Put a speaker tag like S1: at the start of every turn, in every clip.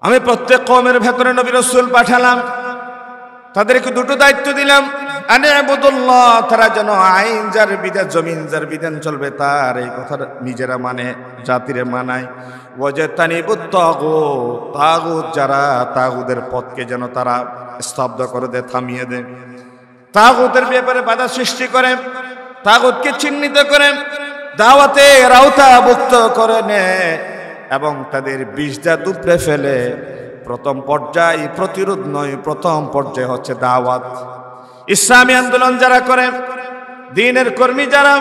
S1: আমি প্রত্যেক কওমের ভেতরে নবী রাসূল পাঠালাম, তাদেরকে দুটো দায়িত্ব দিলাম। আনে আবুদুল্লাহ, তারা যেন আইন যার বিধান, জমিন যার বিধান চলবে তার এই কথা নিজেরা মানে, জাতিরে মানায়। ওয়াজতানিবুত তাগুত, তাগুত যারা, তাগুদের পথকে যেন তারা স্তব্ধ করে দেয়, থামিয়ে দেয়। তাগুতের ব্যাপারে বাধা সৃষ্টি করে, তাগুতকে চিহ্নিত করে দাওয়াতে আওতাভুক্ত করে নেয় এবং তাদের বীজটা দুপড়ে ফেলে। প্রথম পর্যায় প্রতিরোধ নয়, প্রথম পর্যায় হচ্ছে দাওয়াত। ইসলামী আন্দোলন যারা করে, দ্বীনের কর্মী যারা,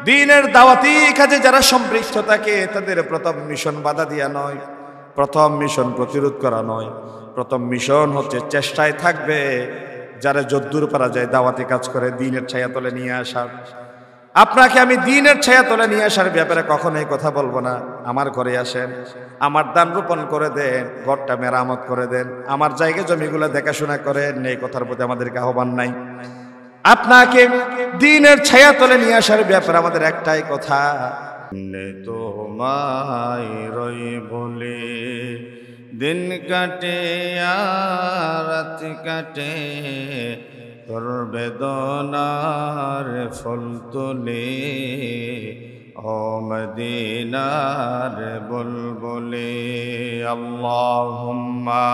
S1: দ্বীনের দাওয়াতি কাজে যারা সম্পৃক্ত থাকে, তাদের প্রথম মিশন বাধা দিয়া নয়, প্রথম মিশন প্রতিরোধ করা নয়। প্রথম মিশন হচ্ছে চেষ্টায় থাকবে যারা যদ্দূর পারা যায় দাওয়াতি কাজ করে দ্বীনের ছায়াতলে নিয়ে আসা। আপনাকে আমি দ্বীনের ছায়াতলে নিয়ে আসার ব্যাপারে কখনোই কথা বলবো না। আমার ঘরে আসেন, আমার দান রোপণ করে দেন, ঘরটা মেরামত করে দেন, আমার জায়গা জমিগুলো দেখাশোনা করেন, এই কথার প্রতি আমাদেরকে আহ্বান নাই। আপনাকে দ্বীনের ছায়াতলে নিয়ে আসার ব্যাপারে আমাদের একটাই কথা, তোমায় রই বলে দিন কাটে আর রাত কাটে, তোর বেদনার ফুল তুলে ও মদিনার বুলবুলে। আল্লাহুম্মা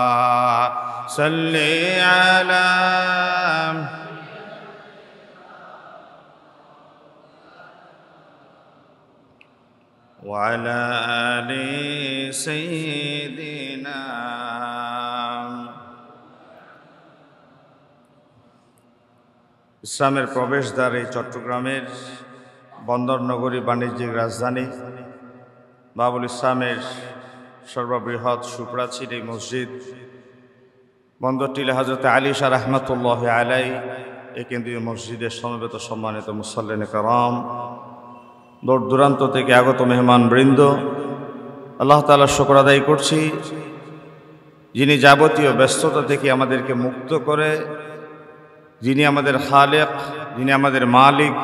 S1: সাল্লি আলা ওয়া আলা আলি সাইয়্যিদিনা। ইসলামের প্রবেশদ্বার এই চট্টগ্রামের বন্দর নগরী, বাণিজ্যিক রাজধানী, বাবুল ইসলামের সর্ববৃহৎ সুপ্রাচীর এই মসজিদ, বন্দরটিলে হযরত আলী শাহ রাহমাতুল্লাহ আলাই, এই কেন্দ্রীয় মসজিদের সমবেত সম্মানিত মুসাল্লিন কেরাম, দূর দূরান্ত থেকে আগত মেহমান বৃন্দ, আল্লাহ তাআলার শুকর আদায় করছি যিনি যাবতীয় ব্যস্ততা থেকে আমাদেরকে মুক্ত করে, যিনি আমাদের খালেক, যিনি আমাদের মালিক,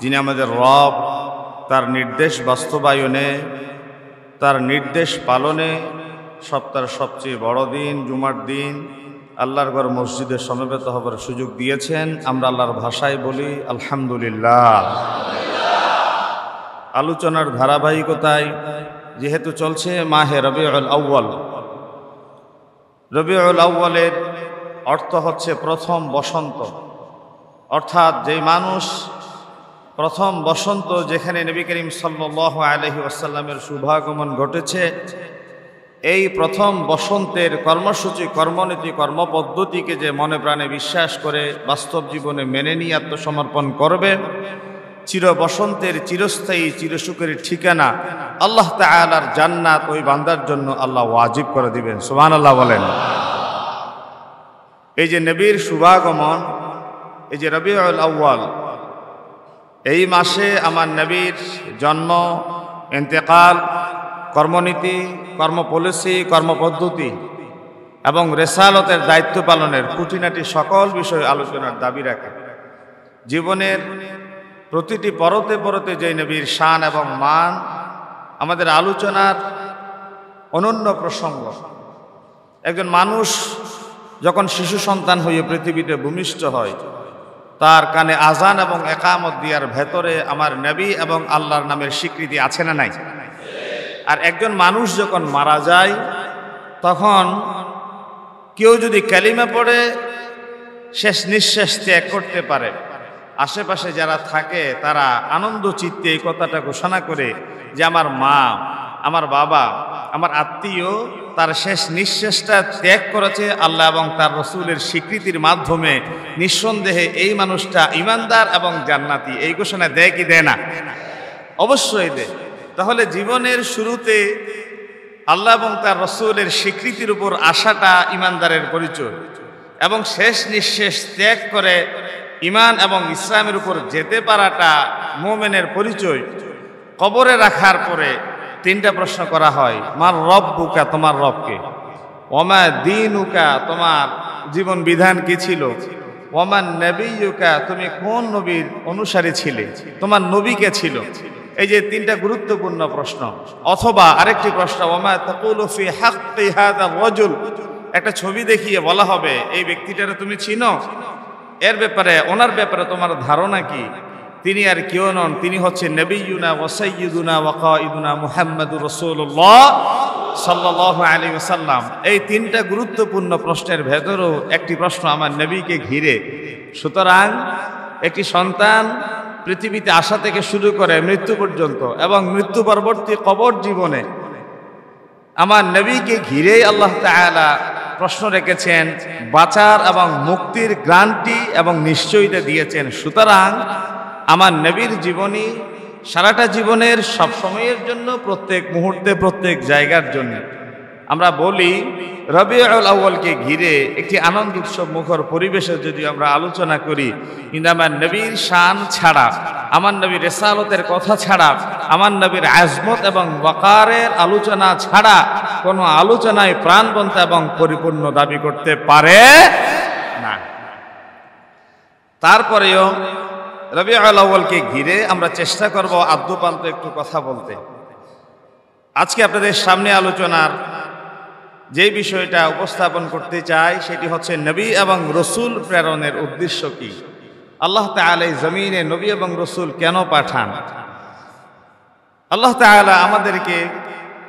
S1: যিনি আমাদের রব, তার নির্দেশ বাস্তবায়নে, তার নির্দেশ পালনে সপ্তাহের সবচেয়ে বড় দিন জুমার দিন আল্লাহর ঘর মসজিদে সমবেত হবার সুযোগ দিয়েছেন। আমরা আল্লাহর ভাষায় বলি আলহামদুলিল্লাহ। আলোচনার ধারাবাহিকতায় যেহেতু চলছে মাহে রবিউল আউয়াল, রবিউল আউয়ালের অর্থ হচ্ছে প্রথম বসন্ত, অর্থাৎ যেই মানুষ প্রথম বসন্ত, যেখানে নবী করিম সাল্লাল্লাহু আলাইহি ওয়াসাল্লামের শুভাগমন ঘটেছে, এই প্রথম বসন্তের কর্মসূচি, কর্মনীতি, কর্মপদ্ধতিকে যে মনে প্রাণে বিশ্বাস করে বাস্তব জীবনে মেনে নিয়ে আত্মসমর্পণ করবে, চির বসন্তের চিরস্থায়ী চিরসুখের ঠিকানা আল্লাহ তাআলার জান্নাত ওই বান্দার জন্য আল্লাহ ওয়াজিব করে দিবেন। সুবহানাল্লাহ বলেন। এই যে নবীর শুভাগমন, এই যে রবিউল আউয়াল, এই মাসে আমার নবীর জন্ম, ইন্তেকাল, কর্মনীতি, কর্মপলিসি, কর্মপদ্ধতি এবং রেসালতের দায়িত্ব পালনের খুঁটিনাটি সকল বিষয় আলোচনার দাবি রাখে। জীবনের প্রতিটি পরতে পরতে যে নবীর শান এবং মান আমাদের আলোচনার অনন্য প্রসঙ্গ। একজন মানুষ যখন শিশু সন্তান হয়ে পৃথিবীতে ভূমিষ্ঠ হয়, তার কানে আজান এবং একামত দিয়ার ভেতরে আমার নবী এবং আল্লাহর নামের স্বীকৃতি আছে না নাই? আর একজন মানুষ যখন মারা যায়, তখন কেউ যদি কালিমা পড়ে শেষ নিঃশ্বাস ত্যাগ করতে পারে, আশেপাশে যারা থাকে তারা আনন্দ চিত্তে এই কথাটা ঘোষণা করে যে আমার মা, আমার বাবা, আমার আত্মীয় তার শেষ নিঃশ্বাসটা ত্যাগ করেছে আল্লাহ এবং তার রসুলের স্বীকৃতির মাধ্যমে, নিঃসন্দেহে এই মানুষটা ইমানদার এবং জান্নাতি। এই ঘোষণা দেয় কি দেয় না? অবশ্যই দেয়। তাহলে জীবনের শুরুতে আল্লাহ এবং তার রসুলের স্বীকৃতির উপর আশাটা ইমানদারের পরিচয়, এবং শেষ নিঃশ্বাস ত্যাগ করে ইমান এবং ইসলামের উপর যেতে পারাটা মুমিনের পরিচয়। কবরে রাখার পরে তিনটা প্রশ্ন করা হয়, মার রব্বুকা, তোমার রবকে, ওমা দীনুকা, তোমার জীবন বিধান কি ছিল, ওমান নবিয়ুকা, তুমি কোন নবীর অনুসারী ছিলে, তোমার নবী কে ছিল। এই যে তিনটা গুরুত্বপূর্ণ প্রশ্ন। অথবা আরেকটি প্রশ্ন, ওমা তাকুলু ফি হাক্কি হাযা রাজুল, একটা ছবি দেখিয়ে বলা হবে এই ব্যক্তিটারে তুমি চিনো, এর ব্যাপারে ওনার ব্যাপারে তোমার ধারণা কি? তিনি আর কেউ নন, তিনি হচ্ছেন নবিয়ুনা ওয়া সাইয়্যিদুনা ওয়া কাঈদুনা মুহাম্মাদুর রাসূলুল্লাহ সাল্লাল্লাহু আলাইহি ওয়াসাল্লাম। এই তিনটা গুরুত্বপূর্ণ প্রশ্নের ভেতরেও একটি প্রশ্ন আমার নবীকে ঘিরে। সুতরাং একটি সন্তান পৃথিবীতে আসা থেকে শুরু করে মৃত্যু পর্যন্ত এবং মৃত্যু পরবর্তী কবর জীবনে আমার নবীকে ঘিরেই আল্লাহ তাআলা প্রশ্ন রেখেছেন, বাঁচার এবং মুক্তির গ্যারান্টি এবং নিশ্চয়তা দিয়েছেন। সুতরাং আমার নবীর জীবনী সারাটা জীবনের সব সময়ের জন্য, প্রত্যেক মুহূর্তে, প্রত্যেক জায়গার জন্য। আমরা বলি রবিউল আউয়ালকে ঘিরে একটি আনন্দ উৎসব মুখর পরিবেশে যদি আমরা আলোচনা করি, কিন্তু আমার নবীর শান ছাড়া, আমার নবীর রিসালতের কথা ছাড়া, আমার নবীর আজমত এবং ওয়াকারের আলোচনা ছাড়া কোনো আলোচনায় প্রাণবন্ত এবং পরিপূর্ণ দাবি করতে পারে না। তারপরেও রবিউল আউয়ালকে ঘিরে আমরা চেষ্টা করব আদ্যপান্ত একটু কথা বলতে। আজকে আপনাদের সামনে আলোচনার যে বিষয়টা উপস্থাপন করতে চাই সেটি হচ্ছে নবী এবং রসুল প্রেরণের উদ্দেশ্য কি। আল্লাহ তাআলা এই জমিনে নবী এবং রসুল কেন পাঠান? আল্লাহ তাআলা আমাদেরকে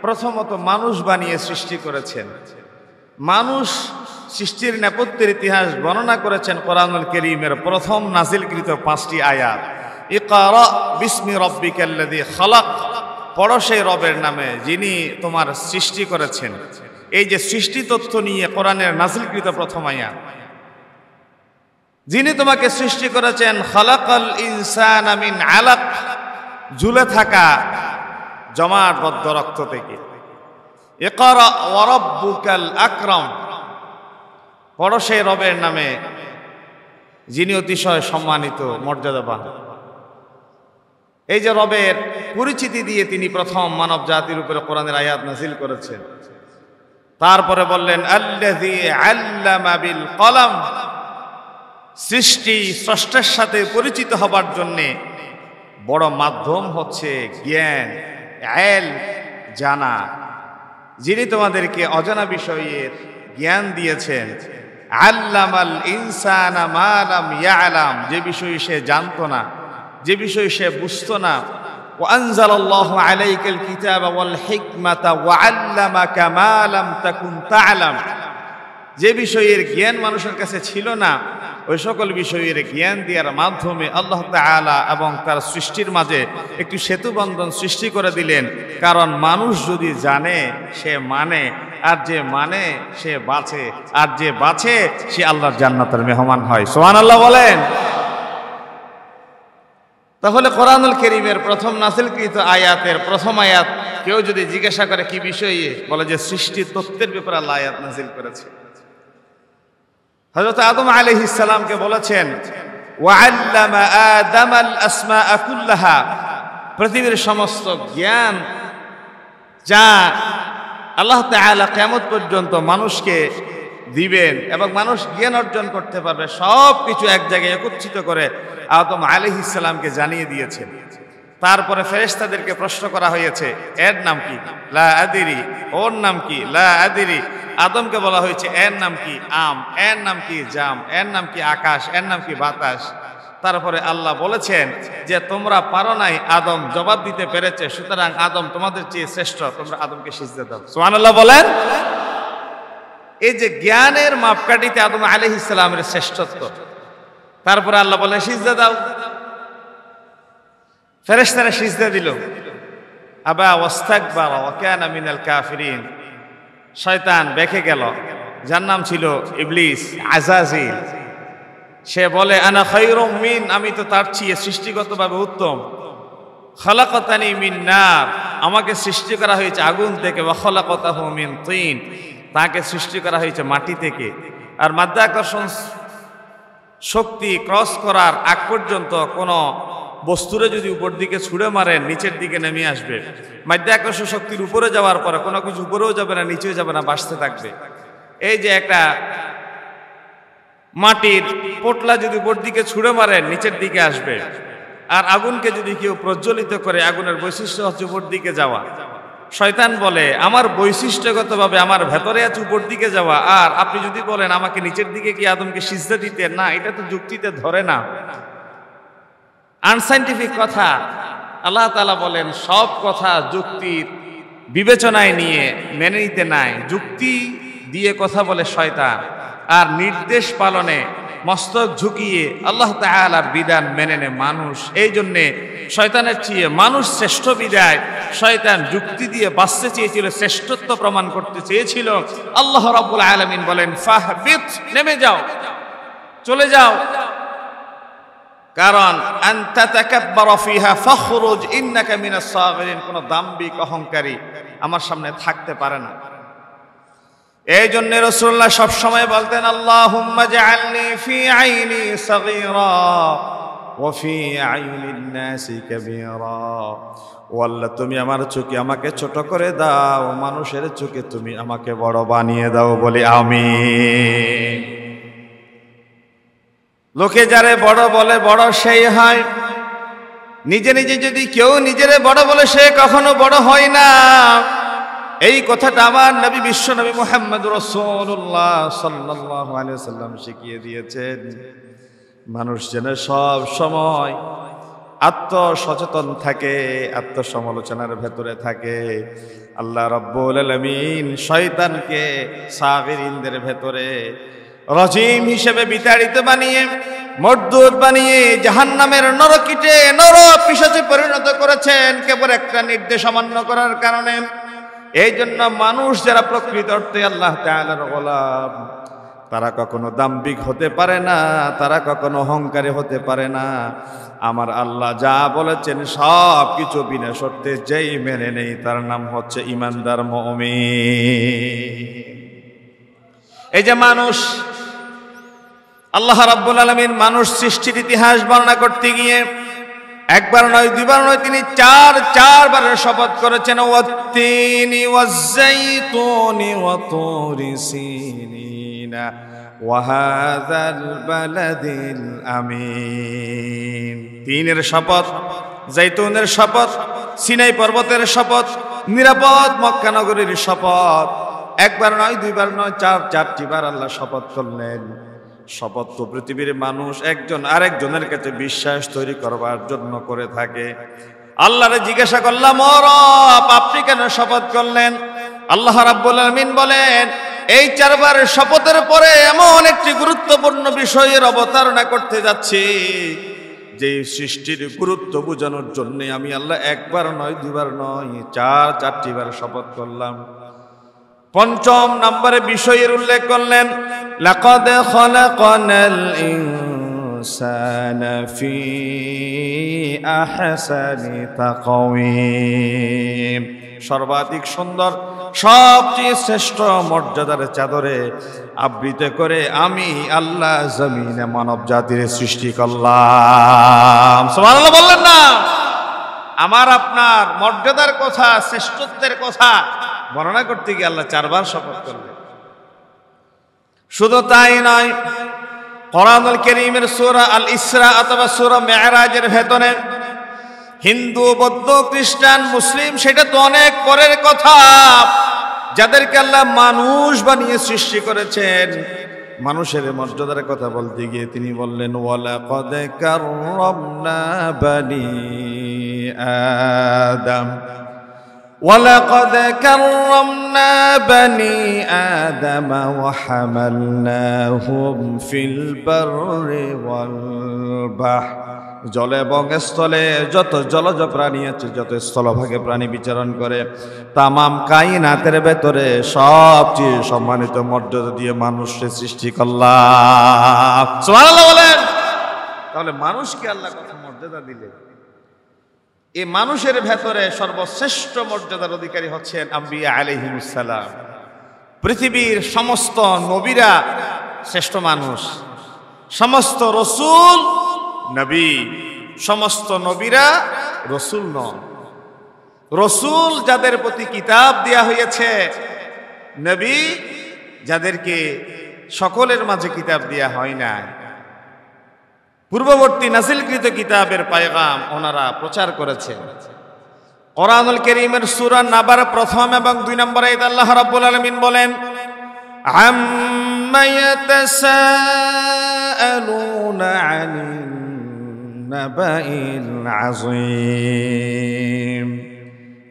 S1: প্রথমত মানুষ বানিয়ে সৃষ্টি করেছেন। মানুষ সৃষ্টির নেপথ্যের ইতিহাস বর্ণনা করেছেন কোরআনুল কারীমের প্রথম নাজিলকৃত 5টি আয়াত। ইকরা বিসমি রাব্বিকাল্লাযী খালাক, পড়ো সেই রবের নামে যিনি তোমার সৃষ্টি করেছেন। এই যে সৃষ্টি তথ্য নিয়ে কোরআনের নাজিলকৃত প্রথম আয়াত, যিনি তোমাকে সৃষ্টি করেছেন, খালাকাল ইনসানা মিন আলাক, ঝুলে থাকা জমাটবদ্ধ রক্ত থেকে। ইকরা ওয়া রাব্বুকাল আকরাম, পড়ো সেই রবের নামে যিনি অতিশয় সম্মানিত, মর্যাদাবান। এই যে রবের পরিচিতি দিয়ে তিনি প্রথম মানব জাতির উপরে কোরআনের আয়াত নাজিল করেছেন। তারপরে বললেন আল্লাযী আল্লামা বিল কলম, সৃষ্টি স্রষ্টার সাথে পরিচিত হবার জন্যে বড় মাধ্যম হচ্ছে জ্ঞান, ইলম, জানা। যিনি তোমাদেরকে অজানা বিষয়ের জ্ঞান দিয়েছেন। আল্লামাল ইনসানা মা লাম ইয়ালাম, যে বিষয় সে জানতো না, যে বিষয় সে বুঝতো না। ওয়া আনজালাল্লাহু আলাইকাল কিতাবা ওয়াল হিকমাতা ওয়া আল্লামাকা মা লাম তাকুন তা'লাম, যে বিষয়ের জ্ঞান মানুষের কাছে ছিল না, ওই সকল বিষয়ের জ্ঞান দেওয়ার মাধ্যমে আল্লাহ তাআলা এবং তার সৃষ্টির মাঝে একটি সেতুবন্ধন সৃষ্টি করে দিলেন। কারণ মানুষ যদি জানে সে মানে, আর যে মানে সে বাঁচে, আর যে বাঁচে সে আল্লাহর জান্নাতের মেহমান হয়। সুবহানাল্লাহ বলেন। তাহলে কোরআনুল কারীমের প্রথম নাজিলকৃত আয়াতের প্রথম আয়াত কেউ যদি জিজ্ঞাসা করে কি বিষয়ে, বলে যে সৃষ্টির তত্ত্বের ব্যাপারে আল্লাহ আয়াত নাজিল করেছে। হযরত আদম আলাইহিস সালামকে বলেছেন ওয়া আল্লামা আদামাল আসমাআ কুল্লাহা, পৃথিবীর সমস্ত জ্ঞান যা আল্লাহ তাআলা কিয়ামত পর্যন্ত মানুষকে দিবেন এবং মানুষ জ্ঞান অর্জন করতে পারবে, সব কিছু এক জায়গায় একত্রিত করে আদম আলাইহিস সালামকে জানিয়ে দিয়েছেন। তারপরে ফেরেশতাদেরকে প্রশ্ন করা হয়েছে, এর নাম কি? লা আদরি। ওর নাম কি? লা আদরি। আদমকে বলা হয়েছে এর নাম কি? আম। এর নাম কি? জাম। এর নাম কি? আকাশ। এর নাম কি? বাতাস। তারপরে আল্লাহ বলেছেন যে তোমরা পারো নাই, আদম জবাব দিতে পেরেছে, সুতরাং আদম তোমাদের চেয়ে শ্রেষ্ঠ, তোমরা আদমকে সিজদা দাও। সুবহানাল্লাহ বলেন। এই যে জ্ঞানের মাপকাঠিতে আদম আলাইহিস সালামের শ্রেষ্ঠত্ব, তারপরে আল্লাহ বলে সিজদা দাও। ফেরেশতারা সিজদা দিল। আবা ওয়াস্তাকবারা ওয়া কানা মিনাল কাফিরিন, শয়তান বেঁকে গেল, যার নাম ছিল ইবলিস, আজাজিল। সে বলে আনা খায়রুম মিন, আমি তো তার চেয়ে সৃষ্টিগতভাবে উত্তম। খালাকাতানি মিন নার, আমাকে সৃষ্টি করা হয়েছে আগুন থেকে। ওয়া খালাকাতাহু মিন তিন, তাকে সৃষ্টি করা হয়েছে মাটি থেকে। আর মাধ্যাকর্ষণ শক্তি ক্রস করার আগ পর্যন্ত কোনো বস্তুরে যদি উপর দিকে ছুঁড়ে মারেন নিচের দিকে নেমে আসবে। মাধ্যাকর্ষণ শক্তির উপরে যাওয়ার পরে কোনো কিছু উপরেও যাবে না, নিচেও যাবে না, বাঁচতে থাকবে। এই যে একটা মাটির পোটলা যদি উপর দিকে ছুঁড়ে মারেন নিচের দিকে আসবে, আর আগুনকে যদি কেউ প্রজ্বলিত করে, আগুনের বৈশিষ্ট্য হচ্ছে উপর দিকে যাওয়া। শয়তান বলে আমার বৈশিষ্ট্যগতভাবে আমার ভেতরে আছে উপর দিকে যাওয়া, আর আপনি যদি বলেন আমাকে নিচের দিকে কি আদমকে সিজদা দিতে, না, এটা তো যুক্তিতে ধরে না, আনসাইন্টিফিক কথা। আল্লাহ তাআলা বলেন সব কথা যুক্তির বিবেচনায় নিয়ে মেনে নিতে নাই, যুক্তি দিয়ে কথা বলে শয়তান, আর নির্দেশ পালনে মস্তক ঝুঁকিয়ে আল্লাহ তাআলার বিধান মেনে নেয় মানুষ। এই জন্যে শয়তানের চেয়ে মানুষ শ্রেষ্ঠ বিদায় শয়তান যুক্তি দিয়ে বাঁচতে চেয়েছিল, শ্রেষ্ঠত্ব প্রমাণ করতে চেয়েছিল। আল্লাহ রাব্বুল আলামিন বলেন ফাহবিত, নেমে যাও, চলে যাও, কারণ আনতা তাকাব্বারা ফিহা ফাখরুজ ইন্নাকা মিনাস সাগিরিন, কোন দাম্ভিক অহংকারী আমার সামনে থাকতে পারে না। এই জন্য রাসূলুল্লাহ সব সময় বলতেন আল্লাহুম্মা জাআলনি ফি আইনি সাগীরা ওয়া ফি আইনিন নাসি কাবীরা, ও আল্লাহ তুমি আমার চোখে আমাকে ছোট করে দাও, মানুষের চোখে তুমি আমাকে বড় বানিয়ে দাও, বলি আমিন। লোকে যারে বড় বলে বড় সেই হয়, নিজে নিজে যদি কেউ নিজেরে বড় বলে সে কখনো বড় হয় না। এই কথাটা আমার নবী বিশ্ব নবী মুহাম্মদ রাসূলুল্লাহ সাল্লাল্লাহু আলাইহি ওয়াসাল্লাম শিখিয়ে দিয়েছেন। মানুষ যেন সব সময় আত্মসচেতন থাকে, আত্মসমালোচনার ভেতরে থাকে। আল্লাহ রাব্বুল আলামিন শয়তানকে সাগিরিনদের ভেতরে রজিম হিসেবে বিতাড়িত বানিয়ে, মরদুদ বানিয়ে জাহান্নামের নরকিটে নর পিশাচে পরিণত করেছেন কেবল একটা নির্দেশ অমান্য করার কারণে। এই জন্য মানুষ যারা প্রকৃত অর্থে আল্লাহ তাআলার গোলাম, তারা কখনো দাম্ভিক হতে পারে না, তারা কখনো অহংকারী হতে পারে না। আমার আল্লাহ যা বলেছেন সব কিছু বিনা শর্তে যেই মেনে নেই তার নাম হচ্ছে ঈমানদার মুমিন। এই যে মানুষ, আল্লাহ রাব্বুল আলামিন মানুষ সৃষ্টির ইতিহাস বর্ণনা করতে গিয়ে একবার নয় দুইবার নয়, তিনি চারবার শপথ করেছেন ওয়াত্তিনি ওয়াজ্জাইতুনি ওয়া তুরি সিনিনা ওয়া হাযাল বালাদিল আমিন। তিনের শপথ, জাইতুনের শপথ, সিনাই পর্বতের শপথ, নিরাপদ মক্কা নগরীর শপথ। একবার নয় দুইবার নয়, চারটি বার আল্লাহ শপথ করলেন। শপথ তো পৃথিবীর মানুষ একজন আরেকজনের কাছে বিশ্বাস তৈরি করবার জন্য করে থাকে। আল্লাহরে জিজ্ঞাসা করলাম ও রব আপনি কেন শপথ করলেন? আল্লাহ রাব্বুল আলামিন বলেন এই চারবার শপথের পরে এমন একটি গুরুত্বপূর্ণ বিষয়ের অবতারণা করতে যাচ্ছি যে সৃষ্টির গুরুত্ব বোঝানোর জন্য আমি আল্লাহ একবার নয় দুবার নয় চারটি বার শপথ করলাম। পঞ্চম নম্বরে বিষয়ের উল্লেখ করলেন লাকাদ খালাকানাল ইনসানা ফি আহসানি তাকওয়িম। সর্বাধিক সুন্দর, সবচেয়ে শ্রেষ্ঠ মর্যাদার চাদরে আবৃত করে আমি আল্লাহ জমিনে মানব জাতির সৃষ্টি করলাম। সুবহানাল্লাহ বললেন না? আমার আপনার মর্যাদার কথা, শ্রেষ্ঠত্বের কথা বর্ণনা করতে গিয়ে আল্লাহ চারবার শপথ করলেন। শুধু তাই নয়, কোরআনুল কারীমের সূরা আল ইসরা অথবা সূরা মেরাজের ভেতরে হিন্দু, বৌদ্ধ, খ্রিস্টান, মুসলিম সেটা তো অনেক পরের কথা, যাদেরকে আল্লাহ মানুষ বানিয়ে সৃষ্টি করেছেন, মানুষের মর্যাদার কথা বলতে গিয়ে তিনি বললেন ওয়ালাকাদ কাররামনা বানি আদম ওয়ালাকাদ কাররামনা বানি আদম ওয়া হামালনাহুম ফিল বাররি ওয়াল বাহর। জলে এবং স্থলে যত জলজ প্রাণী আছে, যত স্থলভাগে প্রাণী বিচরণ করে, তামাম কায়নাতের ভেতরে সবচেয়ে সম্মানিত মর্যাদা দিয়ে মানুষকে সৃষ্টি করলাম। সুবহানাল্লাহ বলেন। তাহলে মানুষকে আল্লাহ কত মর্যাদা দিলে। এই মানুষের ভেতরে সর্বশ্রেষ্ঠ মর্যাদার অধিকারী হচ্ছেন আম্বিয়া আলাইহিমুস সালাম। পৃথিবীর সমস্ত নবীরা শ্রেষ্ঠ মানুষ, সমস্ত রসুল নবী, সমস্ত নবীরা রসুল নন। রসুল যাদের প্রতি কিতাব দেয়া হয়েছে, নবী যাদেরকে সকলের মাঝে কিতাব দেয়া হয় না। পূর্ববর্তী নাজিলকৃত কিতাবের পায়গাম ওনারা প্রচার করেছেন। কোরআনুল কারীমের সূরা নাবার প্রথম এবং 2 নম্বর আয়াতে আল্লাহ রাব্বুল আলামিন বলেন, আম্মা ইয়াতাসাআলুনা আনিন নাবাইল আযীম।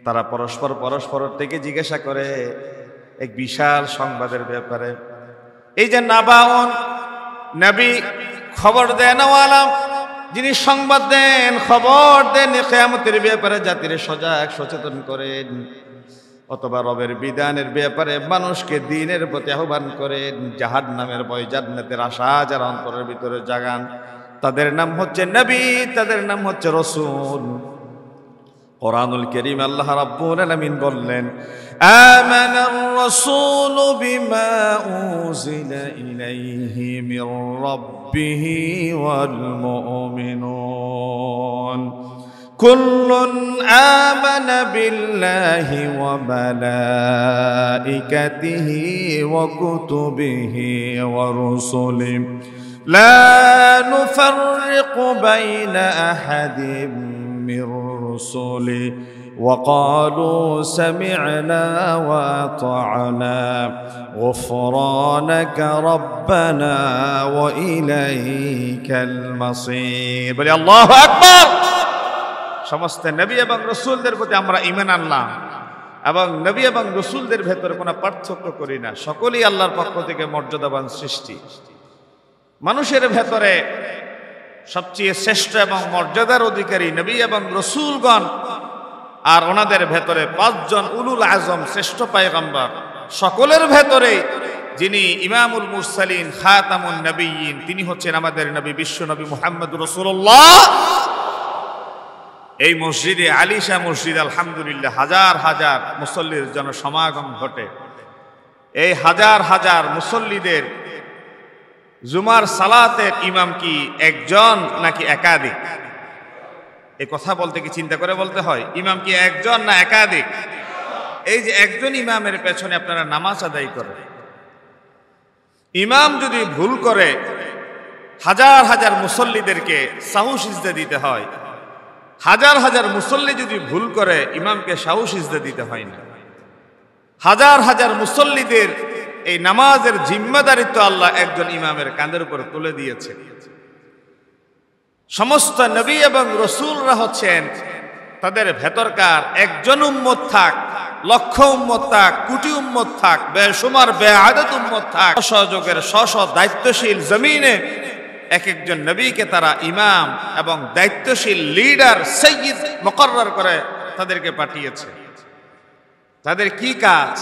S1: তারা পরস্পর থেকে জিজ্ঞাসা করে এক বিশাল সংবাদের ব্যাপারে। এই যে নাবাউন, নবী খবর দেন ওয়ালা, যিনি সংবাদ দেন, খবর দেন কিয়ামতের ব্যাপারে জাতির সজাগ সচেতন করেন, অথবা রবের বিধানের ব্যাপারে মানুষকে দ্বীনের প্রতি আহ্বান করেন, জাহান্নামের ভয় জান্নাতের আশা যারা অন্তরের ভিতরে জাগান, তাদের নাম হচ্ছে নবী, তাদের নাম হচ্ছে রাসূল। কোরআনুল কারীম আল্লাহ রাব্বুল আলামিন বললেন, আমানার রাসূলু বিমা উযিলা ইলাইহি মির রাব্বিহি ওয়াল মুমিনুন কুল্লুন আমানা বিল্লাহি ওয়া মালাইকাতিহি ওয়া কুতুবিহি ওয়া রুসুলিহি লা নুফাররিকু বাইনা আহাদিন মির রুসুলিহি وقالوا سمعنا وأطعنا غفرانك ربنا وإليك المصير। বলি আল্লাহু আকবার। সমস্ত নবী এবং রাসূলদের প্রতি আমরা ঈমান আনলাম এবং নবী এবং রাসূলদের ভেতরে কোনো পার্থক্য করি না, সকলেই আল্লাহর পক্ষ থেকে মর্যাদাবান সৃষ্টি। মানুষের ভেতরে সবচেয়ে শ্রেষ্ঠ এবং মর্যাদার অধিকারী নবী এবং রাসূলগণ, আর ওনাদের ভেতরে 5 জন উলুল আজম শ্রেষ্ঠ পয়গম্বর। সকলের ভেতরে যিনি ইমামুল মুরসালিন খাতামুন নবিয়্যিন, তিনি হচ্ছেন আমাদের নবী বিশ্ব নবী মুহাম্মদুর রাসূলুল্লাহ। এই মসজিদে আলিশা মসজিদ আলহামদুলিল্লাহ হাজার হাজার মুসল্লির জনসমাগম ঘটে। এই হাজার হাজার মুসল্লিদের জুমার সালাতের ইমাম কি একজন নাকি একাধিক? এই কথা বলতে কি চিন্তা করে বলতে হয়? ইমাম কি একজন না একাধিক? এই যে একজন ইমামের পেছনে আপনারা নামাজ আদায় করেন, ইমাম যদি ভুল করে হাজার হাজার মুসল্লিদেরকে সাহু সিজদা দিতে হয়। হাজার হাজার মুসল্লি যদি ভুল করে ইমামকে সাহু সিজদা দিতে হয় না। হাজার হাজার মুসল্লিদের এই নামাজের জিম্মাদারিত্ব আল্লাহ একজন ইমামের কাঁধের উপর তুলে দিয়েছে। সমস্ত নবী এবং রাসূলরা হচ্ছেন তাদের ভেতরকার একজন উম্মত থাক, লক্ষ উম্মত থাক, কোটি উম্মত থাক, বেশুমার বেআদত উম্মত থাক, সহযোগের স্ব দায়িত্বশীল জমিনে এক একজন নবীকে তারা ইমাম এবং দায়িত্বশীল লিডার সাইয়্যিদ মুকরর করে তাদেরকে পাঠিয়েছে। তাদের কি কাজ?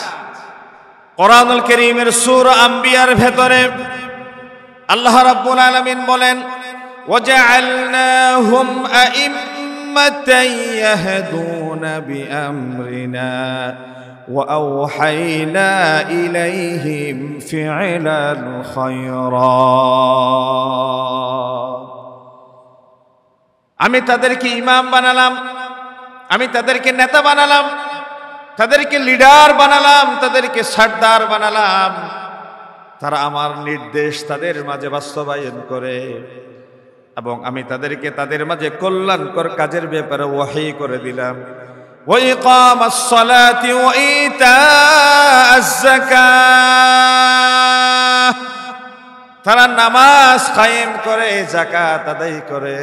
S1: কোরআনুল কারীমের সূরা আম্বিয়ার ভেতরে আল্লাহ রাব্বুল আলামিন বলেন, وجعلناهم أئمة يهدون بأمرنا وأوحينا إليهم فعل الخيرات। আমি তাদেরকে ইমাম বানালাম, আমি তাদেরকে নেতা বানালাম, তাদেরকে লিডার বানালাম, তাদেরকে সরদার বানালাম। তারা আমার নির্দেশ তাদের মাঝে বাস্তবায়ন করে এবং আমি তাদেরকে তাদের মাঝে কল্যাণকর কাজের ব্যাপারে ওয়াহী করে দিলাম। ওয়া ইকামাস সালাতি ওয়া ইতাআজ যাকাত, তারা নামাজ কায়েম করে, যাকাত আদায় করে।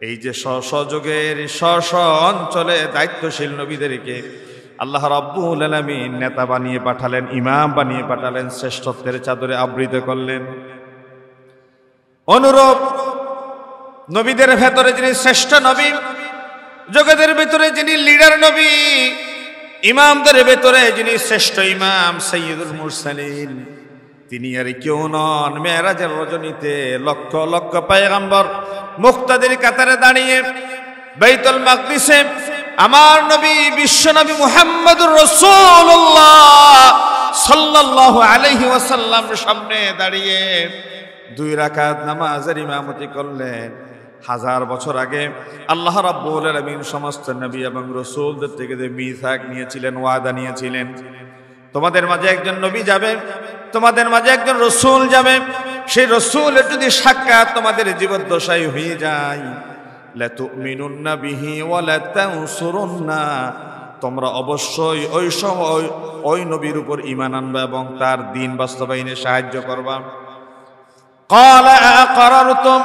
S1: এই যে সহযোগের স্ব অঞ্চলে দায়িত্বশীল নবীদেরকে আল্লাহ রাব্বুল আলামিন নেতা বানিয়ে পাঠালেন, ইমাম বানিয়ে পাঠালেন, শ্রেষ্ঠত্বের চাদরে আবৃত করলেন। অনুরূপ নবীদের ভেতরে যিনি শ্রেষ্ঠ নবী, জগতের ভেতরে যিনি লিডার নবী, ইমামদের ভেতরে যিনি শ্রেষ্ঠ ইমাম সাইয়্যিদুল মুরসালিন, তিনি আর কেউ নন। মেরাজের রজনীতে লক্ষ লক্ষ পয়গম্বর মুক্তাদির কাতারে দাঁড়িয়ে বাইতুল মাকদিসে আমার নবী বিশ্ব নবী মুহাম্মদুর রাসূলুল্লাহ সাল্লাল্লাহু আলাইহি ওয়াসাল্লামের সামনে দাঁড়িয়ে 2 রাকাত নামাজের ইমামতি করলেন। 1000 বছর আগে আল্লাহ রাব্বুল আলামিন সমস্ত নবী এবং রাসূলদের থেকে যে মিসাক নিয়েছিলেন, ওয়াদা নিয়েছিলেন, তোমাদের মাঝে একজন নবী যাবে, তোমাদের মাঝে একজন রাসূল যাবে, সেই রসূলের যদি সাক্ষাৎ তোমাদের জীবদ্দশায় হয়ে যায়, লাতুমিনুন্না বিহি ওয়া লাতানসুরুন্না, তোমরা অবশ্যই ওই সময় ওই নবীর উপর ঈমান আনবা এবং তার দ্বীন বাস্তবায়নে সাহায্য করবা। ক্বালা আকারারতুম,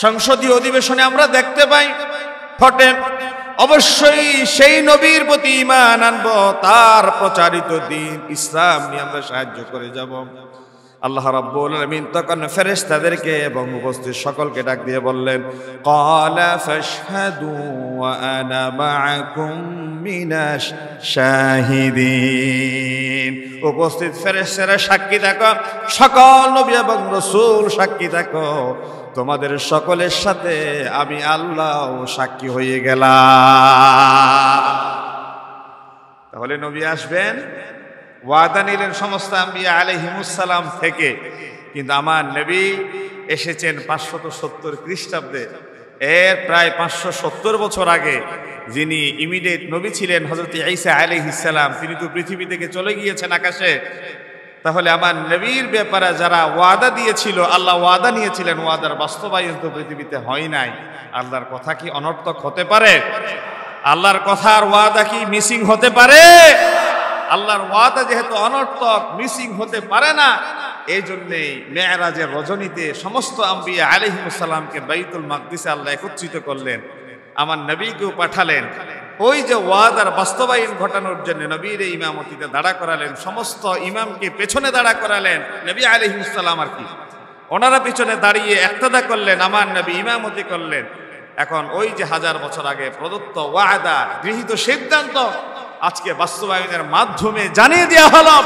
S1: সংসদীয় অধিবেশনে আমরা দেখতে পাই ফটে অবশ্যই সেই নবীর প্রতি ঈমান আনবো, তার প্রচারিত দ্বীন ইসলাম নিয়ে আমরা সাহায্য করে যাব। আল্লাহ রাব্বুল আলামিন তখন ফেরেশতাদেরকে এবং উপস্থিত সকলকে ডাক দিয়ে বললেন, ক্বালা ফাশহাদু ওয়া আনা মাআকুম মিনাশ শাহিদিন, উপস্থিত ফেরেশতারা সাক্ষী থাকো, সকল নবী এবং রাসূল সাক্ষী থাকো, তোমাদের সকলের সাথে আমি আল্লাহ সাক্ষী হয়ে গেলাম। তাহলে নবী আসবেন, ওয়াদা নিলেন সমস্ত আম্বিয়া আলাইহিমুসসালাম থেকে, কিন্তু আমার নবী এসেছেন 570 খ্রিস্টাব্দে। এর প্রায় 570 বছর আগে যিনি ইমিডিয়েট নবী ছিলেন হযরত ঈসা আলাইহিস সালাম, তিনি তো পৃথিবী থেকে চলে গিয়েছেন আকাশে। তাহলে আমার নবীর ব্যাপারে যারা ওয়াদা দিয়েছিল, আল্লাহ ওয়াদা নিয়েছিলেন, ওয়াদার বাস্তবায়ন তো পৃথিবীতে হয় নাই। আল্লাহর কথা কি অনর্থক হতে পারে? আল্লাহর কথার ওয়াদা কি মিসিং হতে পারে? আল্লাহর ওয়াদা যেহেতু অনর্থক, মিসিং হতে পারে না, এই জন্যেই মেরাজের রজনীতে সমস্ত আম্বিয়া আলাইহিস সালামকে বাইতুল মাকদিসে আল্লাহ একত্রিত করলেন, আমার নবীকেও পাঠালেন। ওই যে ওয়াদার বাস্তবায়ন ঘটানোর জন্য নবীর ইমামতিতে দাঁড়া করালেন, সমস্ত ইমামকে পেছনে দাঁড়া করালেন। নবী আলাইহিস সালাম আর কি ওনারা পিছনে দাঁড়িয়ে ইক্তেদা করলেন, আমার নবী ইমামতি করলেন। এখন ওই যে 1000 বছর আগে প্রদত্ত ওয়াদা, গৃহীত সিদ্ধান্ত আজকে বাস্তবায়নের মাধ্যমে জানিয়ে দেওয়া হলো।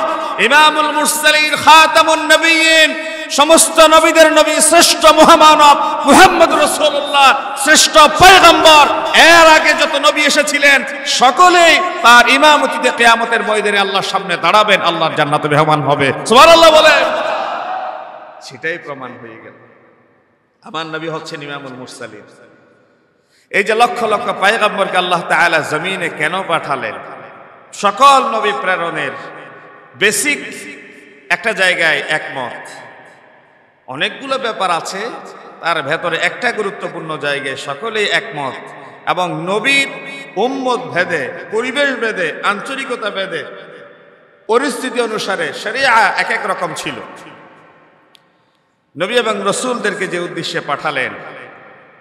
S1: ইমামুল মুরসালিন খাতামুন নবিয়্যিন, সমস্ত নবীদের নবী, শ্রেষ্ঠ মহামানব মুহাম্মদ রাসূলুল্লাহ, শ্রেষ্ঠ পয়গম্বর, এর আগে যত নবী এসেছিলেন সকলেই তার ইমামতিতে কিয়ামতের ময়দানে আল্লাহর সামনে দাঁড়াবেন, আল্লাহর জান্নাতে মেহমান হবে। সুবহানাল্লাহ বলে, সেটাই প্রমাণ হয়ে গেল আমার নবী হচ্ছেন ইমামুল মুরসালিন। এই যে লক্ষ লক্ষ পয়গম্বরকে আল্লাহ তাআলা জমিনে কেন পাঠালেন? সকল নবী প্রেরণের বেসিক একটা জায়গায় একমত। অনেকগুলো ব্যাপার আছে, তার ভেতরে একটা গুরুত্বপূর্ণ জায়গায় সকলেই একমত, এবং নবীর উম্মত ভেদে, পরিবেশ ভেদে, আঞ্চলিকতা ভেদে, পরিস্থিতি অনুসারে শরিয়া এক এক রকম ছিল। নবী এবং রাসূলদেরকে যে উদ্দেশ্যে পাঠালেন,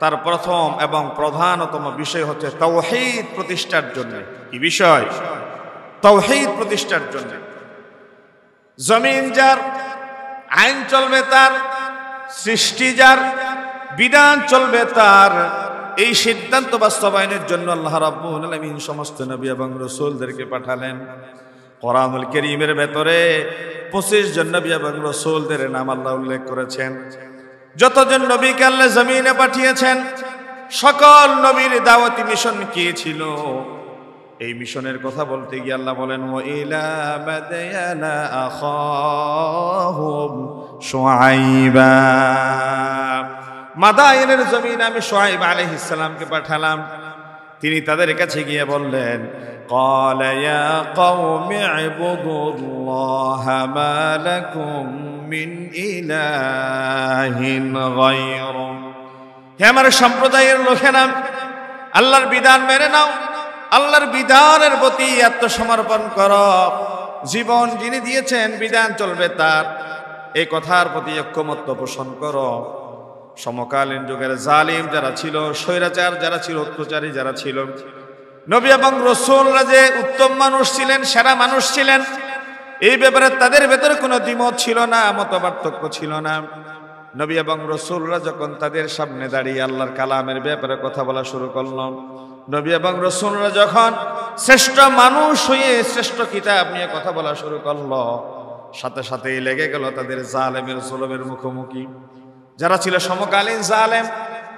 S1: তার প্রথম এবং প্রধানতম বিষয় হচ্ছে তাওহীদ প্রতিষ্ঠার জন্য। কি বিষয়? তাওহীদ প্রতিষ্ঠার জন্য। জমিন যার, আইন চলবে তার, সৃষ্টি যার, বিধান চলবে তার, এই সিদ্ধান্ত বাস্তবায়নের জন্য আল্লাহ রাব্বুল আলামিন সমস্ত নবী এবং রাসূলদেরকে পাঠালেন। কোরআনুল কারীমের ভেতরে 25 জন নবী এবং রাসূলদের নাম আল্লাহ উল্লেখ করেছেন। যতজন নবীকে আল্লাহ জমিনে পাঠিয়েছেন, সকল নবীর দাওয়াতি মিশন কি ছিল? এই মিশনের কথা বলতে গিয়ে আল্লাহ বলেন, ওয়া ইলা মাদয়ানা আখাহুম শুআইবা, মাদায়েনের জমিনে আমি শুআইব আলাইহিস সালামকে পাঠালাম। তিনি তাদের কাছে গিয়ে বললেন, ক্বালা ইয়া কওমি ইবুদুল্লাহা মা লাকুম মিন ইলাহিন গায়রু, হে আমার সম্প্রদায়ের লোকেরা, আল্লাহর বিধান মেনে নাও, আল্লাহর বিধানের প্রতি আত্মসমর্পণ করো। জীবন যিনি দিয়েছেন, বিধান চলবে তার, এই কথার প্রতি ঐক্যমত্য পোষণ করো। সমকালীন যুগের জালিম যারা ছিল, স্বৈরাচার যারা ছিল, অত্যাচারী যারা ছিল, নবী এবং রাসূলরা যে উত্তম মানুষ ছিলেন, সেরা মানুষ ছিলেন, এই ব্যাপারে তাদের ভেতরে কোনো দ্বিমত ছিল না, মতপার্থক্য ছিল না। নবী এবং রাসূলরা যখন তাদের সামনে দাঁড়িয়ে আল্লাহর কালামের ব্যাপারে কথা বলা শুরু করল, নবী এবং রাসূলরা যখন শ্রেষ্ঠ মানুষ হয়ে শ্রেষ্ঠ কিতাব নিয়ে কথা বলা শুরু করল, সাথে সাথেই লেগে গেল তাদের জালেমের জুলুমের মুখোমুখি। যারা ছিল সমকালীন জালেম,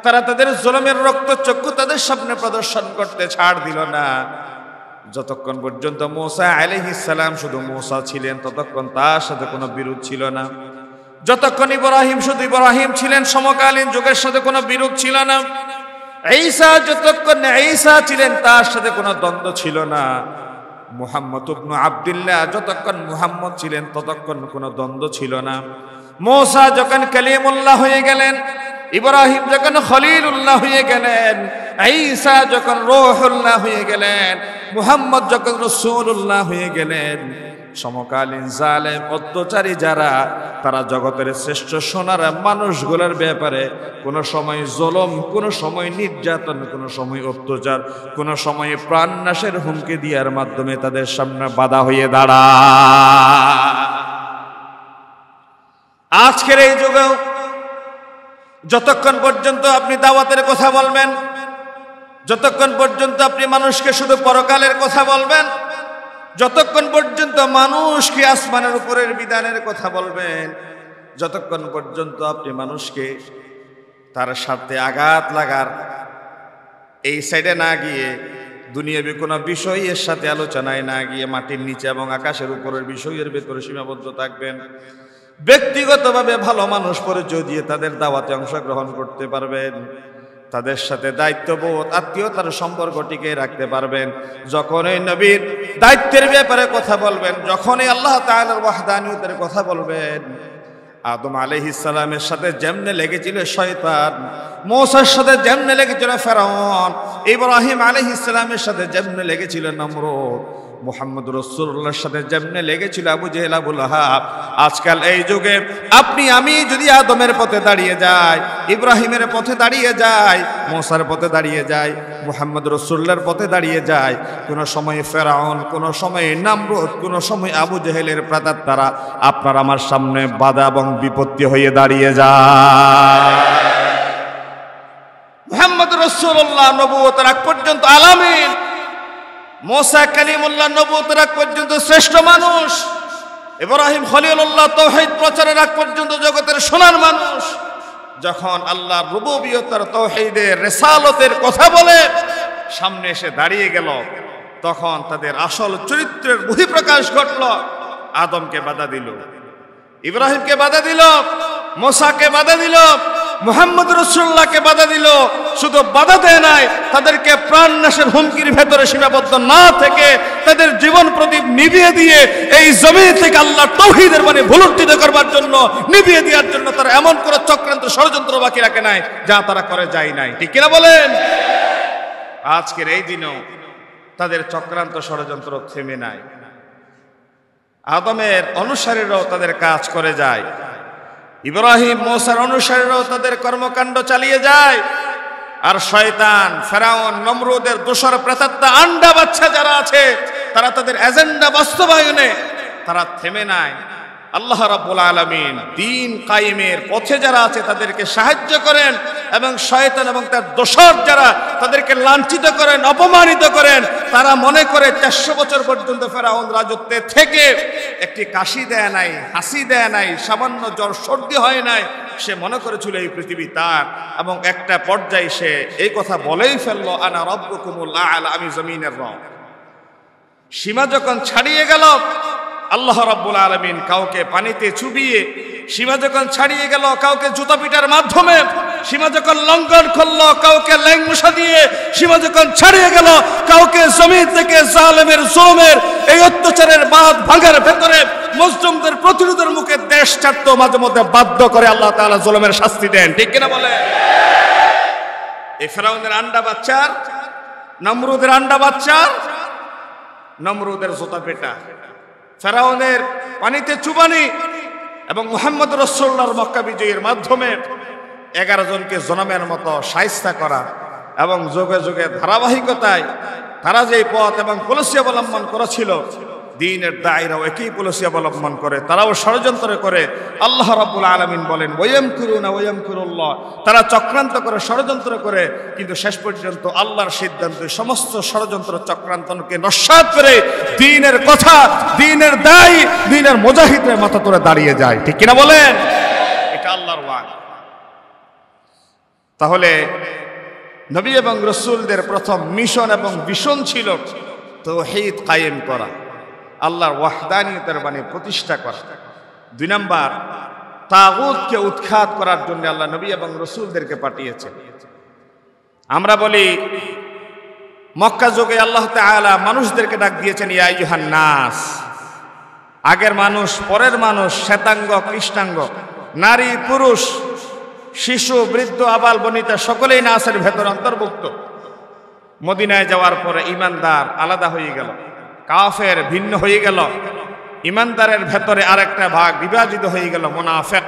S1: তারা তাদের জুলুমের রক্তচক্ষু তাদের সামনে প্রদর্শন করতে ছাড় দিল না। যতক্ষণ পর্যন্ত মূসা আলাইহিস সালাম শুধু মূসা ছিলেন, ততক্ষণ তার সাথে কোনো বিরোধ ছিল না। যতক্ষণ ইব্রাহিম শুধু ইব্রাহিম ছিলেন, সমকালীন যুগের সাথে কোনো বিরোধ ছিল না। ঈসা যতক্ষণ ঈসা ছিলেন, তার সাথে কোনো দ্বন্দ্ব ছিল না। মুহাম্মদ ইবনে আব্দুল্লাহ যতক্ষণ মুহাম্মদ ছিলেন, ততক্ষণ কোনো দ্বন্দ্ব ছিল না। মূসা যখন কালিমুল্লাহ হয়ে গেলেন, ইব্রাহিম যখন খলিলুল্লাহ হয়ে গেলেন, ঈসা যখন রূহুল্লাহ হয়ে গেলেন, মুহাম্মদ যখন রাসূলুল্লাহ হয়ে গেলেন, সমকালীন জালেম অত্যাচারী যারা, তারা জগতের শ্রেষ্ঠ সোনার মানুষগুলোর ব্যাপারে কোনো সময় জুলুম, কোনো সময় নির্যাতন, কোনো সময় অত্যাচার, কোনো সময় প্রাণনাশের হুমকি দেওয়ার মাধ্যমে তাদের সামনে বাধা হয়ে দাঁড়ায়। আজকের এই যুগেও যতক্ষণ পর্যন্ত আপনি দাওয়াতের কথা বলবেন, যতক্ষণ পর্যন্ত আপনি মানুষকে শুধু পরকালের কথা বলবেন, যতক্ষণ পর্যন্ত মানুষকে আসমানের উপরের বিধানের কথা বলবেন, যতক্ষণ পর্যন্ত আপনি মানুষকে তার সাথে আঘাত লাগার এই সাইডে না গিয়ে, দুনিয়াবি কোনো বিষয়ের সাথে আলোচনায় না গিয়ে মাটির নিচে এবং আকাশের উপরের বিষয়ের ভেতরে সীমাবদ্ধ থাকবেন, ব্যক্তিগতভাবে ভালো মানুষ পরিচয় দিয়ে তাদের দাওয়াতে অংশগ্রহণ করতে পারবেন, তাদের সাথে দায়িত্ববোধ, আত্মীয়তার সম্পর্ক টিকে রাখতে পারবেন, যখনই নবীর দায়িত্বের ব্যাপারে কথা বলবেন, যখনই আল্লাহ তাআলার ওয়াহদানিয়তের কথা বলবেন, আদম আলাইহিস সালামের সাথে যেমনে লেগেছিল শয়তান, মূসার সাথে যেমনে লেগেছিল ফেরাউন, ইব্রাহিম আলাইহিস সালামের সাথে যেমনে লেগেছিল নমরুদ, মুহাম্মদ রাসূলুল্লাহর সাথে যেমনে লেগেছিল আবু জেহেল, আবু লাহাব, আজকাল এই যুগে আপনি আমি যদি আদমের পথে দাঁড়িয়ে যাই, ইব্রাহিমের পথে দাঁড়িয়ে যাই, মূসার পথে দাঁড়িয়ে যাই, মুহাম্মদ রাসূলুল্লাহর পথে দাঁড়িয়ে যাই, কোন সময় ফেরাউন, কোন সময় নমরুদ, কোন সময় আবু জেহেলের প্রেতাত্মারা আপনার আমার সামনে বাধা এবং বিপত্তি হয়ে দাঁড়িয়ে যায়। মুহাম্মদ রাসূলুল্লাহ নবুয়তের আগ পর্যন্ত আলামিন, মূসা কালিমুল্লাহ নবুয়তের আগ পর্যন্ত শ্রেষ্ঠ মানুষ, ইব্রাহিম খলিলুল্লাহ তাওহীদ প্রচারের আগ পর্যন্ত জগতের সোনার মানুষ, যখন আল্লাহর রুবুবিয়তের, তাওহীদের, রিসালতের কথা বলে সামনে এসে দাঁড়িয়ে গেল, তখন তাদের আসল চরিত্রের বহিঃপ্রকাশ ঘটল। আদমকে বাধা দিল, ইব্রাহিমকে বাধা দিল, মূসাকে বাধা দিল, মুহাম্মদ রাসূলুল্লাহকে বাধা দিল। শুধু বাধা দেয় নাই, তাদেরকে প্রাণনাশের হুমকির ভেতরে সীমাবদ্ধ না থেকে তাদের জীবন প্রদীপ নিভিয়ে দিয়ে এই জমিন থেকে আল্লাহর তাওহীদের বাণী ভুলুণ্ঠিত করবার জন্য, নিভিয়ে দেওয়ার জন্য তারা এমন করে চক্রান্ত ষড়যন্ত্র বাকি রাখে নাই যা তারা করে যায় নাই। ঠিক কিনা বলেন? আজকের এই দিনও তাদের চক্রান্ত ষড়যন্ত্র থেমে নাই। আদমের অনুসারীরাও তাদের কাজ করে যায়, ইব্রাহিম মূসার অনুসারীরাও তাদের কর্মকাণ্ড চালিয়ে যায়, আর শয়তান, ফেরাউন, নমরুদের দোসর প্রেতাত্মা, আন্ডা বাচ্চা যারা আছে, তারা তাদের এজেন্ডা বাস্তবায়নে তারা থেমে নাই। আল্লাহ রাব্বুল আলামিন দ্বীন কায়েমের পথে যারা আছে তাদেরকে সাহায্য করেন, এবং শয়তান এবং তার দোসর যারা তাদেরকে লাঞ্ছিত করেন, অপমানিত করেন। তারা মনে করে 400 বছর পর্যন্ত ফেরাউন রাজত্বে থেকে একটি কাশি দেয় নাই, হাসি দেয় নাই, সামান্য জ্বর সর্দি হয় নাই, সে মনে করেছিল এই পৃথিবী তার, এবং একটা পর্যায়ে সে এই কথা বলেই ফেলল, আনা রাব্বুকুমুল আ'লা, আমি জমিনের রব। সীমা যখন ছাড়িয়ে গেল, আল্লাহ রাব্বুল আলামিন কাউকে পানিতে চুবিয়ে, সীমা যখন ছাড়িয়ে গেল কাউকে জুতা পিটার মাধ্যমে, সীমা যখন লঙ্ঘন করলো কাউকে ল্যাংমশা দিয়ে, সীমা যখন ছাড়িয়ে গেল কাউকে জমিন থেকে জালেমের জুলুমের এই অত্যাচারের বাঁধ ভাঙার ভেতরে মুসলিমদের প্রতিরোধের মুখে দেশ ছাড়তে মাঝে মধ্যে বাধ্য করে আল্লাহ তাআলা জুলুমের শাস্তি দেন। ঠিক কিনা বলে? এই ফেরাউনের আন্ডা বাচ্চার, নমরুদের আন্ডা বাচ্চার, নমরুদের জুতা পেটা, ফেরাউনের পানিতে চুবানি, এবং মুহাম্মদ রাসূলুল্লাহর মক্কা বিজয়ের মাধ্যমে 11 জনকে জনমের মতো শায়েস্তা করা, এবং যুগে যুগে ধারাবাহিকতায় তারা যেই পথ এবং পলিসি অবলম্বন করেছিল, দ্বীনের দায়রাও একই পলিসি অবলম্বন করে, তারাও ষড়যন্ত্র করে। আল্লাহ রাব্বুল আলামিন বলেন, ওয়ায়ামকুরুনা ওয়ায়ামকুরুল্লাহ, তারা চক্রান্ত করে, ষড়যন্ত্র করে, কিন্তু শেষ পর্যন্ত আল্লাহর সিদ্ধান্তে সমস্ত ষড়যন্ত্র চক্রান্তকে নস্যাৎ করে দ্বীনের কথা, দ্বীনের দায়ী, দ্বীনের মুজাহিদের মাথা তুলে দাঁড়িয়ে যায়। ঠিক কিনা বলেন? এটা আল্লাহর ওয়াদা। তাহলে নবী এবং রাসূলদের প্রথম মিশন এবং ভিশন ছিল তাওহীদ কায়েম করা, আল্লাহর ওয়াহদানিয়তের বাণী প্রতিষ্ঠা করা। 2 নাম্বার, তাগুতকে উৎখাত করার জন্য আল্লাহ নবী এবং রাসূলদেরকে পাঠিয়েছেন। আমরা বলি মক্কা যুগে আল্লাহ তাআলা মানুষদেরকে ডাক দিয়েছেন, ইয়া আইয়ুহান নাস। আগের মানুষ, পরের মানুষ, শ্বেতাঙ্গ, কৃষ্ণাঙ্গ, নারী পুরুষ শিশু বৃদ্ধ আবাল বনিতা সকলেই নাসের ভেতর অন্তর্ভুক্ত। মদিনায় যাওয়ার পরে ইমানদার আলাদা হয়ে গেল, কাফের ভিন্ন হয়ে গেল। ইমানদারের ভেতরে আরেকটা ভাগ বিভাজিত হয়ে গেল, মুনাফিক।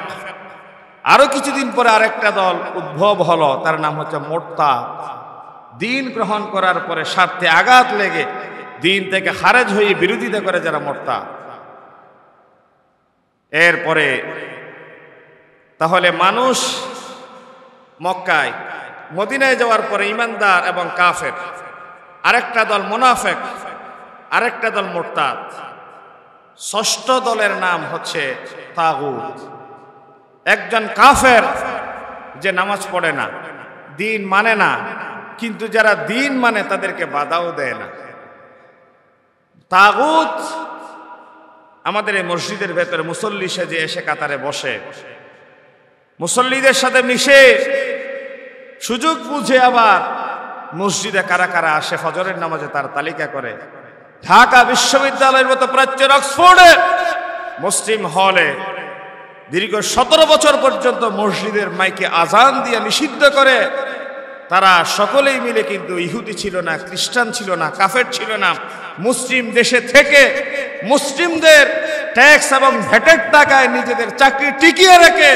S1: আরো কিছুদিন পরে আরেকটা দল উদ্ভব হলো, তার নাম হচ্ছে মুরতাদ। দিন গ্রহণ করার পরে স্বার্থে আঘাত লেগে দিন থেকে খারেজ হয়ে বিরোধিতা করে যারা মুরতাদ। এরপরে তাহলে মানুষ মক্কায় মদিনায় যাওয়ার পরে ইমানদার এবং কাফের, আরেকটা দল মুনাফিক, আরেকটা দল মুরতাদ। ষষ্ঠ দলের নাম হচ্ছে তাগুত। একজন কাফের যে নামাজ পড়ে না, দিন মানে না, কিন্তু যারা দিন মানে তাদেরকে বাধাও দেয় না। তাগুত আমাদের এই মসজিদের ভেতরে মুসল্লি সেজে এসে কাতারে বসে, মুসল্লিদের সাথে মিশে, সুযোগ বুঝে আবার মসজিদে কারা কারা আসে ফজরের নামাজে তার তালিকা করে। ঢাকা বিশ্ববিদ্যালয়ের মতো প্রাচ্যের অক্সফোর্ডে মুসলিম হলে দীর্ঘ 17 বছর পর্যন্ত মসজিদের মাইকে আজান দিয়ে নিষিদ্ধ করে। তারা সকলেই মিলে কিন্তু ইহুদি ছিল না, খ্রিস্টান ছিল না, কাফের ছিল না। মুসলিম দেশে থেকে মুসলিমদের ট্যাক্স এবং ভ্যাটের টাকায় নিজেদের চাকরি টিকিয়ে রেখে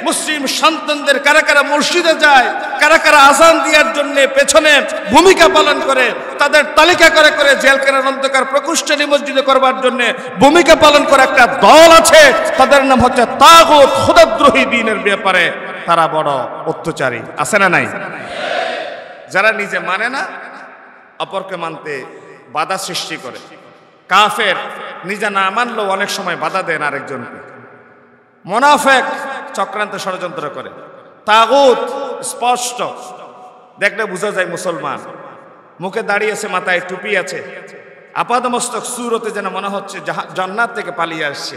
S1: মুসলিম সন্তানদের কারা কারা মসজিদে যায়, কারা কারা আজান দেওয়ার জন্য পেছনে ভূমিকা পালন করে, তাদের তালিকা করে করে জেলখানার অন্ধকার প্রকোষ্ঠে নিমজ্জিত করবার জন্য ভূমিকা পালন করে একটা দল আছে। তাদের নাম হচ্ছে তাগুত। খোদাদ্রোহী দ্বীনের ব্যাপারে তারা বড় অত্যাচারী, আছে না নাই? যারা নিজে মানে না, অপরকে মানতে বাধা সৃষ্টি করে। কাফের নিজে না মানলেও অনেক সময় বাধা দেন আরেকজনকে। মুনাফিক চক্রান্ত ষড়যন্ত্র করে। তাগুত স্পষ্ট দেখলে বোঝা যায় মুসলমান, মুখে দাঁড়িয়েছে, মাথায় টুপি আছে, আপাদমস্তক সুরতে যেন মনে হচ্ছে জান্নাত থেকে পালিয়ে আসছে।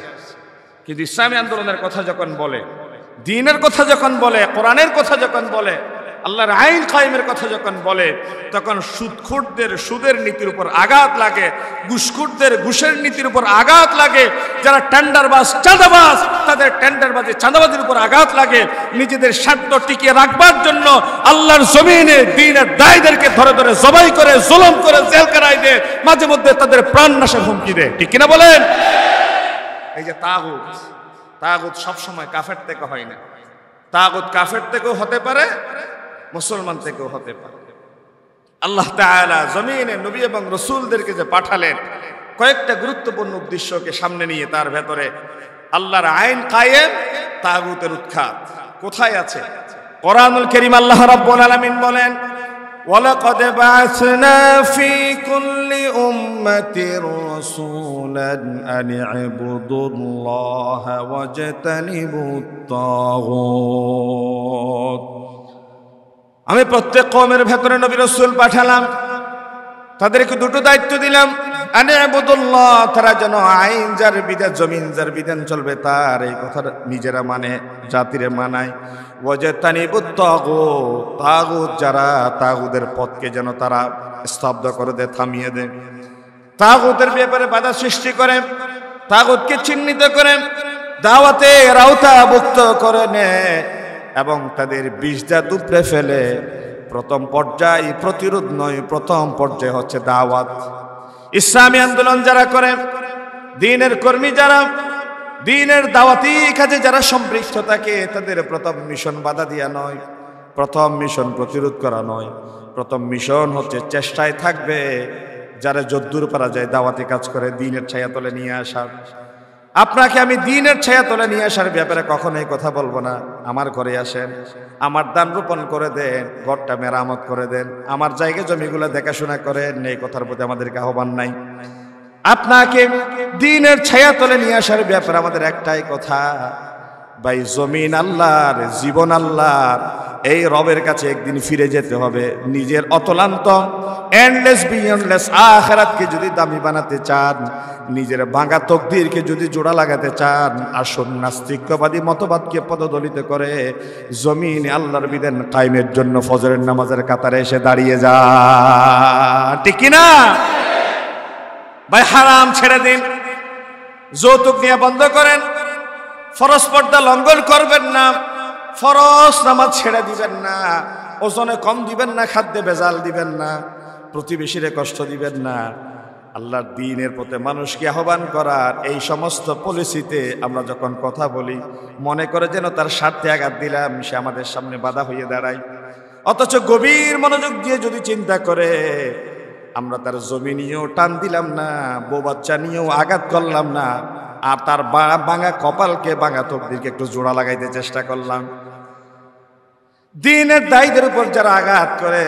S1: কিন্তু ইসলামী আন্দোলনের কথা যখন বলে, দ্বীনের কথা যখন বলে, কোরআনের কথা যখন বলে, আল্লাহর আইন কায়েমের কথা যখন বলে, তখন সুদখোরদের সুদের নীতির উপর আঘাত লাগে, ঘুষখোরদের ঘুষের নীতির উপর আঘাত লাগে, যারা টেন্ডারবাজ চাঁদাবাজ তাদের টেন্ডারবাজি চাঁদাবাজির উপর আঘাত লাগে। নিজেদের স্বার্থ টিকিয়ে রাখবার জন্য আল্লাহর জমিনে দ্বীনের দায়ীদেরকে ধরে ধরে জবাই করে, জুলুম করে, জেলখানায় দেয়, মাঝে মধ্যে তাদের প্রাণ নাশের হুমকি দেয়। ঠিক কিনা বলেন? এই যে তাগুত, তাগুত সবসময় কাফের থেকে হয় না। তাগুত কাফের থেকেও হতে পারে, মুসলমান থেকেও হতে পারে। আল্লাহ তাআলা জমিনে নবী এবং রাসূলদেরকে যে পাঠালেন কয়েকটা গুরুত্বপূর্ণ উদ্দেশ্যকে সামনে নিয়ে, তার ভেতরে আল্লাহর আইন কায়েম, তাগুতের উৎখাত। কোথায় আছে? কোরআনুল কারীম আল্লাহ রাব্বুল আলামিন বলেন, ওয়ালাকাদ বা'আসনা ফি কুল্লি উম্মাতির রাসূলান আন ই'বুদুল্লাহা ওয়াজতানিবুত তাগুত। আমি প্রত্যেক কওমের ভেতরে নবী রাসূল পাঠালাম, তাদেরকে দুটো দায়িত্ব দিলাম। আন ই'বুদুল্লাহ, তারা যেন আইন যার বিধান, জমিন যার বিধান চলবে তার এই কথা নিজেরা মানে, জাতিরে মানায়। ওয়াজতানিবুত তাগুত, তাগুত যারা, তাগুতের পথকে যেন তারা স্তব্ধ করে দেয়, থামিয়ে দেয়। তাগুতের ব্যাপারে বাধা সৃষ্টি করে, তাগুতকে চিহ্নিত করে, দাওয়াতের আওতাভুক্ত করে নেয় এবং তাদের বিষদা দুপড়ে ফেলে। প্রথম পর্যায় প্রতিরোধ নয়, প্রথম পর্যায়ে হচ্ছে দাওয়াত। ইসলামী আন্দোলন যারা করে, দ্বীনের কর্মী যারা, দ্বীনের দাওয়াতি কাজে যারা সম্পৃক্ত থাকে, তাদের প্রথম মিশন বাধা দিয়া নয়, প্রথম মিশন প্রতিরোধ করা নয়, প্রথম মিশন হচ্ছে চেষ্টায় থাকবে যারা যদ্দূর পারা যায় দাওয়াতি কাজ করে দ্বীনের ছায়াতলে নিয়ে আসার। আপনাকে আমি দ্বীনের ছায়াতলে নিয়ে আসার ব্যাপারে কখনোই কথা বলবো না। আমার ঘরে আসেন, আমার দান রোপণ করে দেন, ঘরটা মেরামত করে দেন, আমার জায়গা জমিগুলো দেখাশোনা করেন, এই কথার প্রতি আমাদেরকে আহ্বান নাই। আপনাকে দ্বীনের ছায়াতলে নিয়ে আসার ব্যাপারে আমাদের একটাই কথা, ভাই জমিন আল্লাহর, জীবন আল্লাহর, এই রবের কাছে একদিন ফিরে যেতে হবে। নিজের অতলান্ত এন্ডলেস বিয়ন্ডলেস আখিরাতকে যদি দামি বানাতে চান, নিজের ভাঙা তকদিরকে যদি জোড়া লাগাতে চান, আসুন নাস্তিকবাদী মতবাদকে পদদলিত করে জমিনে আল্লাহর বিধান কায়েমের জন্য ফজরের নামাজের কাতারে এসে দাঁড়িয়ে যান। ঠিক কিনা ভাই? হারাম ছেড়ে দিন, যৌতুক নিয়ে বন্ধ করেন, ফরজ পর্দা লঙ্ঘন করবেন না, ফরজ নামাজ ছেড়ে দিবেন না, ওজনে কম দিবেন না, খাদ্যে ভেজাল দিবেন না, প্রতিবেশীরে কষ্ট দিবেন না। আল্লাহর দ্বীনের পথে মানুষকে আহ্বান করার এই সমস্ত পলিসিতে আমরা যখন কথা বলি, মনে করে যেন তার স্বার্থে আঘাত দিলাম, সে আমাদের সামনে বাধা হয়ে দাঁড়ায়। অথচ গভীর মনোযোগ দিয়ে যদি চিন্তা করে, আমরা তার জমি নিয়েও টান দিলাম না, বউ বাচ্চা নিয়েও আঘাত করলাম না, আর তার ভাঙা কপালকে, ভাঙা তকদিরকে একটু জোড়া লাগাইতে চেষ্টা করলাম। দ্বীনের দায়ীদের উপর যারা আঘাত করে,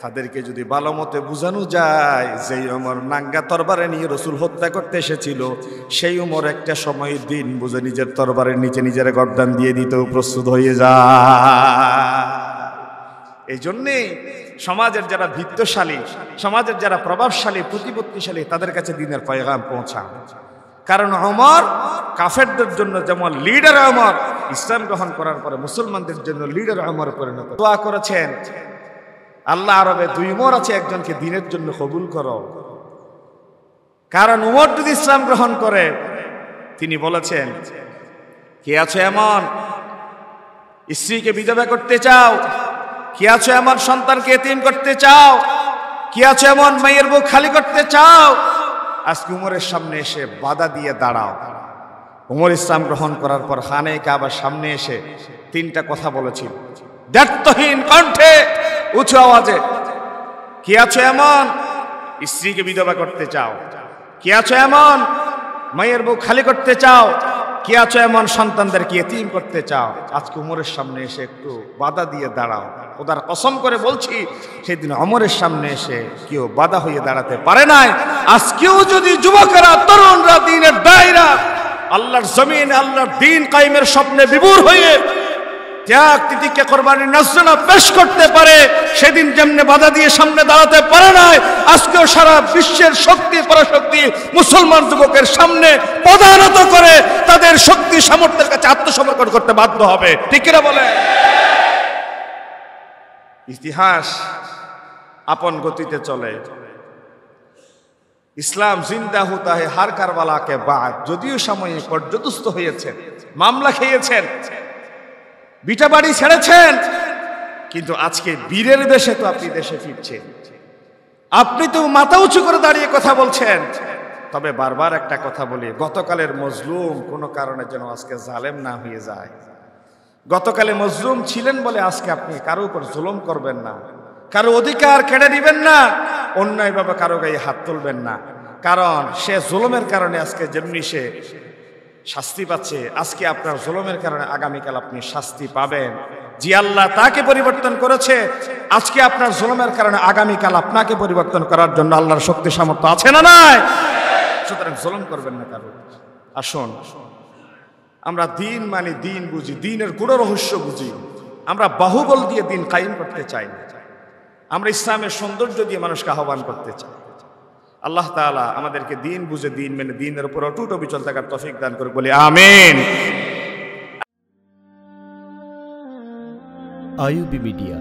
S1: তাদেরকে যদি ভালো মতে বুঝানো যায়, যেই ওমর নাঙ্গা তরবারে নিয়ে রসুল হত্যা করতে এসেছিল, সেই ওমর একটা সময় দিন বুঝে নিজের তরবারের নিচে নিজের গর্দান দিয়ে দিতেও প্রস্তুত হয়ে যায়। এই জন্যেই সমাজের যারা ভিত্তশালী, সমাজের যারা প্রভাবশালী, প্রতিপত্তিশালী, তাদের কাছে দ্বীনের পয়গাম পৌঁছান। কারণ ওমর কাফেরদের জন্য যেমন লিডার ওমর, ইসলাম গ্রহণ করার পরে মুসলমানদের জন্য লিডার ওমর পরিণত। দোয়া করেছেন, আল্লাহ আরবে দুই ওমর আছে, একজনকে দ্বীনের জন্য কবুল করো। কারণ ওমর যদি ইসলাম গ্রহণ করে, তিনি বলেছেন, কে আছো এমন স্ত্রীকে বিধবা করতে চাও? কে আছো এমন সন্তানকে এতিম করতে চাও? কে আছো এমন মায়ের বুক খালি করতে চাও? আজকে উমরের সামনে এসে বাধা দিয়ে দাঁড়াও। উমর ইসলাম গ্রহণ করার পর খানে কাবার সামনে এসে তিনটা কথা বলেছিল দ্ব্যর্থহীন কণ্ঠে, উঁচু আওয়াজে। কে আছো এমন স্ত্রীকে বিধবা করতে চাও? কে আছো এমন মায়ের বুক খালি করতে চাও? কে আছো এমন সন্তানদেরকে এতিম করতে চাও? আজকে উমরের সামনে এসে একটু বাধা দিয়ে দাঁড়াও। খোদার কসম করে বলছি, সেদিন ওমরের সামনে এসে কেউ বাধা হয়ে দাঁড়াতে পারে নাই। আজকেও যদি যুবকেরা, তরুণরা, দ্বীনের দায়ীরা আল্লাহর জমিনে আল্লাহর দ্বীন কায়েমের স্বপ্নে বিভোর হয়ে ত্যাগ তিতিকে কোরবানির নজরানা পেশ করতে পারে, সেদিন যেমনে বাধা দিয়ে সামনে দাঁড়াতে পারে নাই, আজকেও সারা বিশ্বের শক্তি পরাশক্তি মুসলমান যুবকের সামনে পদানত করে তাদের শক্তি সামর্থ্যের কাছে আত্মসমর্পণ করতে বাধ্য হবে। ঠিক কিনা বলে? ইতিহাস আপন গতিতে চলে। ইসলাম জিন্দা হতা হে হার কারবালাকে বাদ। যদিও সাময়িক পর্যদস্ত হয়েছেন, মামলা খেয়েছেন, বিটা বাড়ি ছেড়েছেন, কিন্তু আজকে বীরের বেশে তো আপনি দেশে ফিরছেন। আপনি তো মাথা উঁচু করে দাঁড়িয়ে কথা বলছেন। তবে বারবার একটা কথা বলি, গতকালের মজলুম কোনো কারণে যেন আজকে জালেম না হয়ে যায়। গতকালে মজলুম ছিলেন বলে আজকে আপনি কারো উপর জুলুম করবেন না, কারো অধিকার কেড়ে দিবেন না, অন্যায়ভাবে কারো গায়ে হাত তুলবেন না। কারণ সে জুলুমের কারণে আজকে যেমনি সে শাস্তি পাচ্ছে, আজকে আপনার জুলুমের কারণে আগামীকাল আপনি শাস্তি পাবেন। জি আল্লাহ তাকে পরিবর্তন করেছে, আজকে আপনার জুলুমের কারণে আগামীকাল আপনাকে পরিবর্তন করার জন্য আল্লাহর শক্তি সামর্থ্য আছে না নাই? সুতরাং জুলুম করবেন না কারো। আসুন, আমরা দিন মানে দিন বুঝি, দিনের গুড় রহস্য বুঝি। আমরা বাহুবল দিয়ে দিন কায়েম করতে চাই না, আমরা ইসলামের সৌন্দর্য দিয়ে মানুষকে আহ্বান করতে চাই। আল্লাহ তাআলা আমাদেরকে দিন বুঝে, দিন মেনে, দিনের উপর অটুট অবিচল থাকার তৌফিক দান করে বলি আমিন।
S2: IUB media